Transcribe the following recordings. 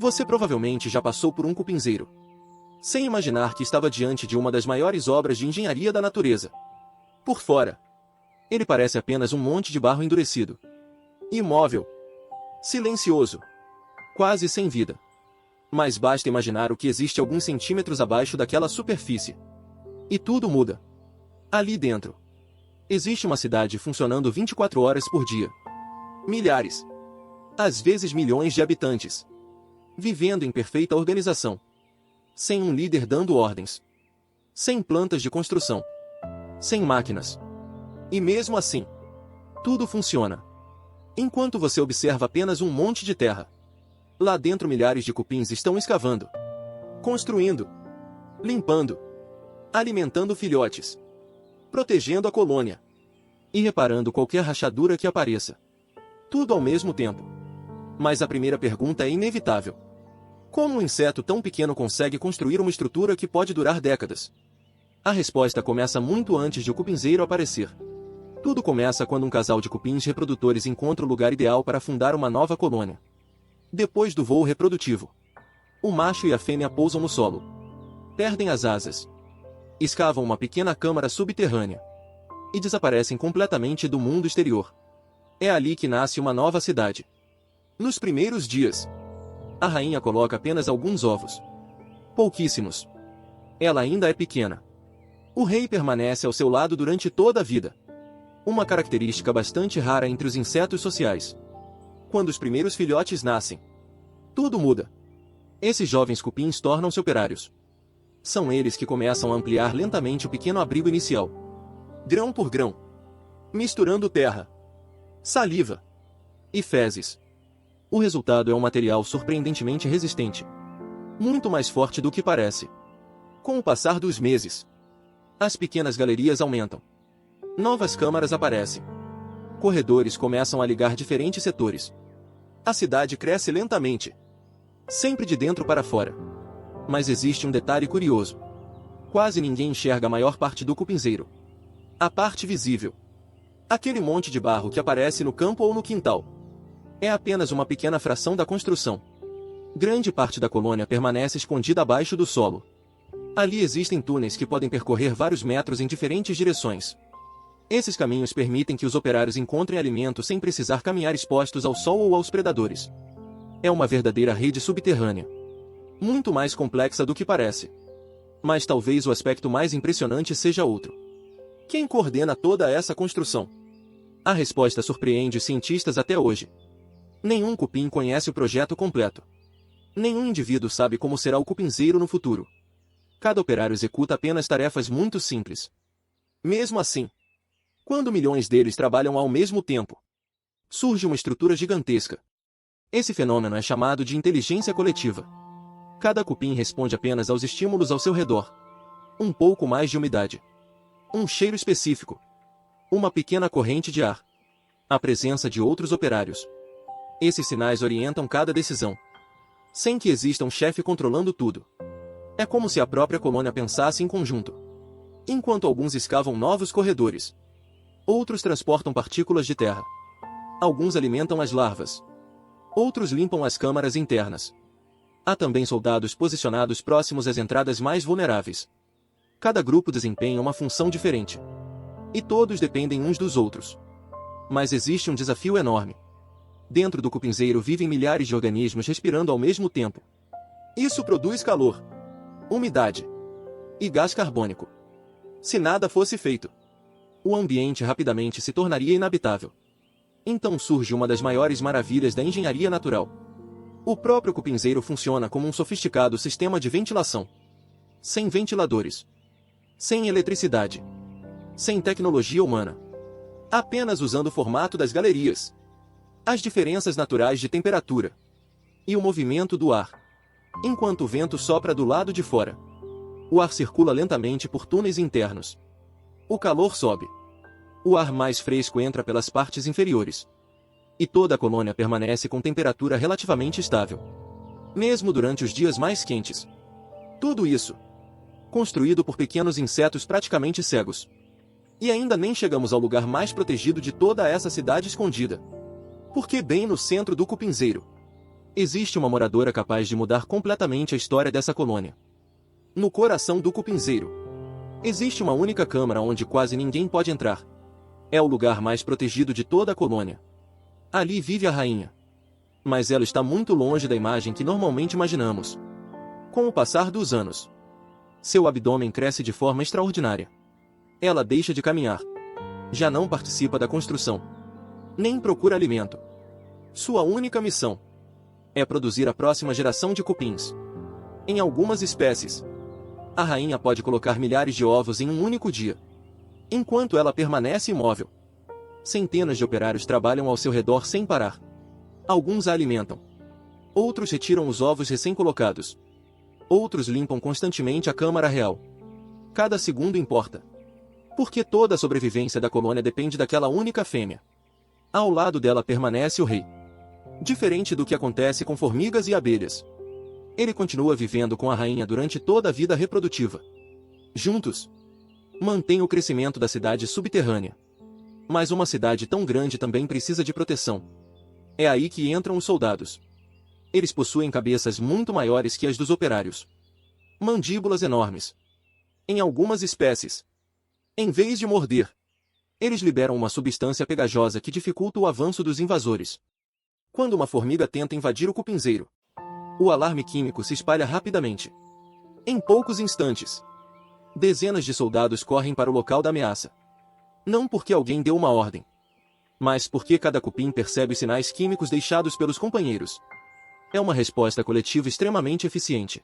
Você provavelmente já passou por um cupinzeiro, sem imaginar que estava diante de uma das maiores obras de engenharia da natureza. Por fora, ele parece apenas um monte de barro endurecido, imóvel, silencioso, quase sem vida. Mas basta imaginar o que existe alguns centímetros abaixo daquela superfície. E tudo muda. Ali dentro, existe uma cidade funcionando 24 horas por dia. Milhares, às vezes milhões de habitantes, vivendo em perfeita organização. Sem um líder dando ordens. Sem plantas de construção. Sem máquinas. E mesmo assim, tudo funciona. Enquanto você observa apenas um monte de terra. Lá dentro milhares de cupins estão escavando, construindo, limpando, alimentando filhotes, protegendo a colônia e reparando qualquer rachadura que apareça. Tudo ao mesmo tempo. Mas a primeira pergunta é inevitável. Como um inseto tão pequeno consegue construir uma estrutura que pode durar décadas? A resposta começa muito antes de o cupinzeiro aparecer. Tudo começa quando um casal de cupins reprodutores encontra o lugar ideal para fundar uma nova colônia. Depois do voo reprodutivo, o macho e a fêmea pousam no solo, perdem as asas, escavam uma pequena câmara subterrânea e desaparecem completamente do mundo exterior. É ali que nasce uma nova cidade. Nos primeiros dias, a rainha coloca apenas alguns ovos. Pouquíssimos. Ela ainda é pequena. O rei permanece ao seu lado durante toda a vida. Uma característica bastante rara entre os insetos sociais. Quando os primeiros filhotes nascem, tudo muda. Esses jovens cupins tornam-se operários. São eles que começam a ampliar lentamente o pequeno abrigo inicial. Grão por grão. Misturando terra, saliva e fezes. O resultado é um material surpreendentemente resistente. Muito mais forte do que parece. Com o passar dos meses, as pequenas galerias aumentam. Novas câmaras aparecem. Corredores começam a ligar diferentes setores. A cidade cresce lentamente. Sempre de dentro para fora. Mas existe um detalhe curioso. Quase ninguém enxerga a maior parte do cupinzeiro. A parte visível. Aquele monte de barro que aparece no campo ou no quintal. É apenas uma pequena fração da construção. Grande parte da colônia permanece escondida abaixo do solo. Ali existem túneis que podem percorrer vários metros em diferentes direções. Esses caminhos permitem que os operários encontrem alimento sem precisar caminhar expostos ao sol ou aos predadores. É uma verdadeira rede subterrânea. Muito mais complexa do que parece. Mas talvez o aspecto mais impressionante seja outro. Quem coordena toda essa construção? A resposta surpreende os cientistas até hoje. Nenhum cupim conhece o projeto completo. Nenhum indivíduo sabe como será o cupinzeiro no futuro. Cada operário executa apenas tarefas muito simples. Mesmo assim, quando milhões deles trabalham ao mesmo tempo, surge uma estrutura gigantesca. Esse fenômeno é chamado de inteligência coletiva. Cada cupim responde apenas aos estímulos ao seu redor. Um pouco mais de umidade. Um cheiro específico. Uma pequena corrente de ar. A presença de outros operários. Esses sinais orientam cada decisão. Sem que exista um chefe controlando tudo. É como se a própria colônia pensasse em conjunto. Enquanto alguns escavam novos corredores, outros transportam partículas de terra. Alguns alimentam as larvas. Outros limpam as câmaras internas. Há também soldados posicionados próximos às entradas mais vulneráveis. Cada grupo desempenha uma função diferente. E todos dependem uns dos outros. Mas existe um desafio enorme. Dentro do cupinzeiro vivem milhares de organismos respirando ao mesmo tempo. Isso produz calor, umidade e gás carbônico. Se nada fosse feito, o ambiente rapidamente se tornaria inabitável. Então surge uma das maiores maravilhas da engenharia natural. O próprio cupinzeiro funciona como um sofisticado sistema de ventilação. Sem ventiladores. Sem eletricidade. Sem tecnologia humana. Apenas usando o formato das galerias. As diferenças naturais de temperatura. E o movimento do ar. Enquanto o vento sopra do lado de fora, o ar circula lentamente por túneis internos. O calor sobe. O ar mais fresco entra pelas partes inferiores. E toda a colônia permanece com temperatura relativamente estável. Mesmo durante os dias mais quentes. Tudo isso, construído por pequenos insetos praticamente cegos. E ainda nem chegamos ao lugar mais protegido de toda essa cidade escondida. Porque bem no centro do cupinzeiro, Existe uma moradora capaz de mudar completamente a história dessa colônia. No coração do cupinzeiro, existe uma única câmara onde quase ninguém pode entrar. É o lugar mais protegido de toda a colônia. Ali vive a rainha. Mas ela está muito longe da imagem que normalmente imaginamos. Com o passar dos anos, seu abdômen cresce de forma extraordinária. Ela deixa de caminhar. Já não participa da construção. Nem procura alimento. Sua única missão é produzir a próxima geração de cupins. Em algumas espécies, a rainha pode colocar milhares de ovos em um único dia. Enquanto ela permanece imóvel, centenas de operários trabalham ao seu redor sem parar. Alguns a alimentam. Outros retiram os ovos recém-colocados. Outros limpam constantemente a câmara real. Cada segundo importa. Porque toda a sobrevivência da colônia depende daquela única fêmea. Ao lado dela permanece o rei. Diferente do que acontece com formigas e abelhas, ele continua vivendo com a rainha durante toda a vida reprodutiva. Juntos, mantém o crescimento da cidade subterrânea. Mas uma cidade tão grande também precisa de proteção. É aí que entram os soldados. Eles possuem cabeças muito maiores que as dos operários. Mandíbulas enormes. Em algumas espécies, em vez de morder, eles liberam uma substância pegajosa que dificulta o avanço dos invasores. Quando uma formiga tenta invadir o cupinzeiro, o alarme químico se espalha rapidamente. Em poucos instantes, dezenas de soldados correm para o local da ameaça. Não porque alguém deu uma ordem, mas porque cada cupim percebe os sinais químicos deixados pelos companheiros. É uma resposta coletiva extremamente eficiente.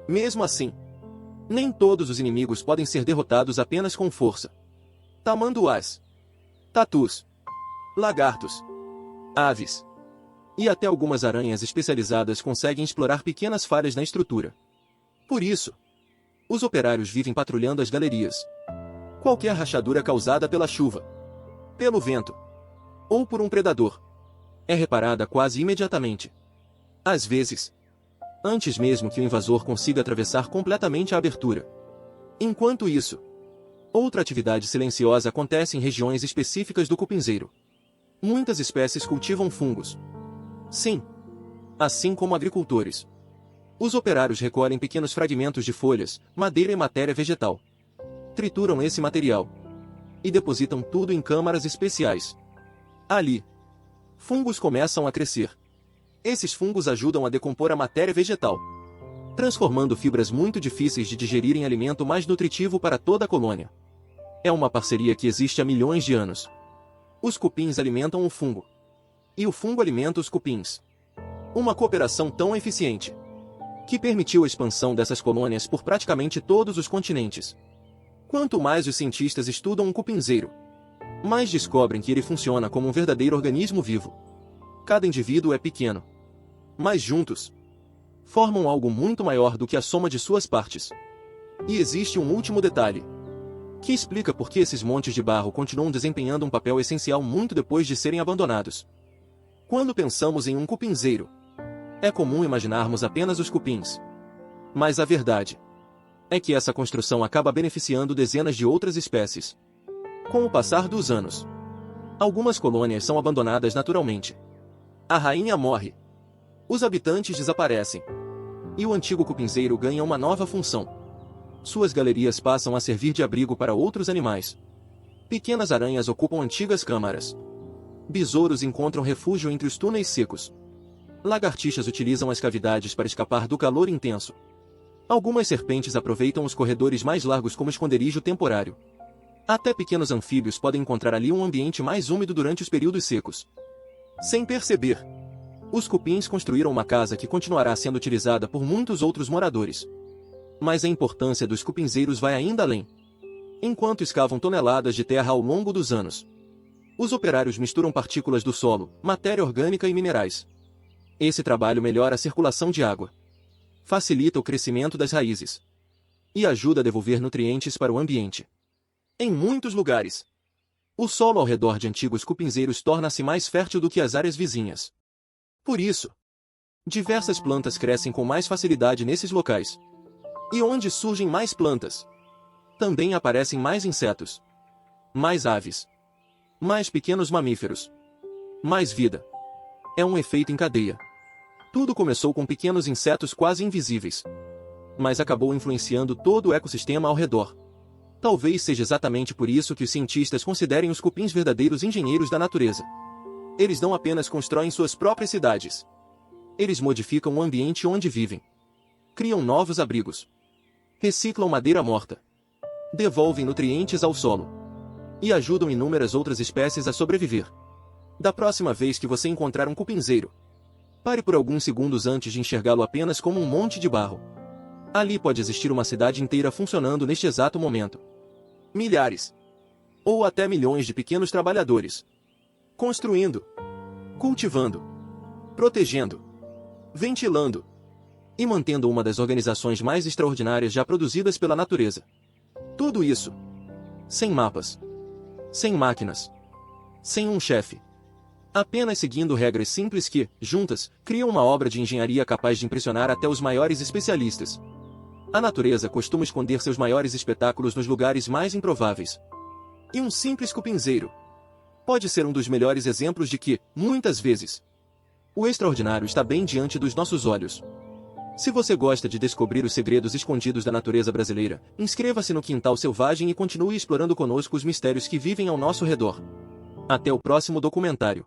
Mesmo assim, nem todos os inimigos podem ser derrotados apenas com força. Tamanduás, tatus, lagartos, aves e até algumas aranhas especializadas conseguem explorar pequenas falhas na estrutura. Por isso, os operários vivem patrulhando as galerias. Qualquer rachadura causada pela chuva, pelo vento ou por um predador é reparada quase imediatamente. Às vezes, antes mesmo que o invasor consiga atravessar completamente a abertura. Enquanto isso, outra atividade silenciosa acontece em regiões específicas do cupinzeiro. Muitas espécies cultivam fungos. Sim, assim como agricultores. Os operários recolhem pequenos fragmentos de folhas, madeira e matéria vegetal. Trituram esse material e depositam tudo em câmaras especiais. Ali, fungos começam a crescer. Esses fungos ajudam a decompor a matéria vegetal, transformando fibras muito difíceis de digerir em alimento mais nutritivo para toda a colônia. É uma parceria que existe há milhões de anos. Os cupins alimentam o fungo, e o fungo alimenta os cupins. Uma cooperação tão eficiente que permitiu a expansão dessas colônias por praticamente todos os continentes. Quanto mais os cientistas estudam um cupinzeiro, mais descobrem que ele funciona como um verdadeiro organismo vivo. Cada indivíduo é pequeno, mas juntos formam algo muito maior do que a soma de suas partes. E existe um último detalhe que explica por que esses montes de barro continuam desempenhando um papel essencial muito depois de serem abandonados. Quando pensamos em um cupinzeiro, é comum imaginarmos apenas os cupins. Mas a verdade é que essa construção acaba beneficiando dezenas de outras espécies. Com o passar dos anos, algumas colônias são abandonadas naturalmente. A rainha morre. Os habitantes desaparecem. E o antigo cupinzeiro ganha uma nova função. Suas galerias passam a servir de abrigo para outros animais. Pequenas aranhas ocupam antigas câmaras. Besouros encontram refúgio entre os túneis secos. Lagartixas utilizam as cavidades para escapar do calor intenso. Algumas serpentes aproveitam os corredores mais largos como esconderijo temporário. Até pequenos anfíbios podem encontrar ali um ambiente mais úmido durante os períodos secos. Sem perceber, os cupins construíram uma casa que continuará sendo utilizada por muitos outros moradores. Mas a importância dos cupinzeiros vai ainda além. Enquanto escavam toneladas de terra ao longo dos anos, os operários misturam partículas do solo, matéria orgânica e minerais. Esse trabalho melhora a circulação de água, facilita o crescimento das raízes e ajuda a devolver nutrientes para o ambiente. Em muitos lugares, o solo ao redor de antigos cupinzeiros torna-se mais fértil do que as áreas vizinhas. Por isso, diversas plantas crescem com mais facilidade nesses locais. E onde surgem mais plantas, também aparecem mais insetos, mais aves, mais pequenos mamíferos, mais vida. É um efeito em cadeia. Tudo começou com pequenos insetos quase invisíveis, mas acabou influenciando todo o ecossistema ao redor. Talvez seja exatamente por isso que os cientistas considerem os cupins verdadeiros engenheiros da natureza. Eles não apenas constroem suas próprias cidades. Eles modificam o ambiente onde vivem. Criam novos abrigos. Reciclam madeira morta. Devolvem nutrientes ao solo. E ajudam inúmeras outras espécies a sobreviver. Da próxima vez que você encontrar um cupinzeiro, pare por alguns segundos antes de enxergá-lo apenas como um monte de barro. Ali pode existir uma cidade inteira funcionando neste exato momento. Milhares, ou até milhões de pequenos trabalhadores, construindo, cultivando, protegendo, ventilando e mantendo uma das organizações mais extraordinárias já produzidas pela natureza. Tudo isso sem mapas, sem máquinas, sem um chefe. Apenas seguindo regras simples que, juntas, criam uma obra de engenharia capaz de impressionar até os maiores especialistas. A natureza costuma esconder seus maiores espetáculos nos lugares mais improváveis. E um simples cupinzeiro pode ser um dos melhores exemplos de que, muitas vezes, o extraordinário está bem diante dos nossos olhos. Se você gosta de descobrir os segredos escondidos da natureza brasileira, inscreva-se no Quintal Selvagem e continue explorando conosco os mistérios que vivem ao nosso redor. Até o próximo documentário.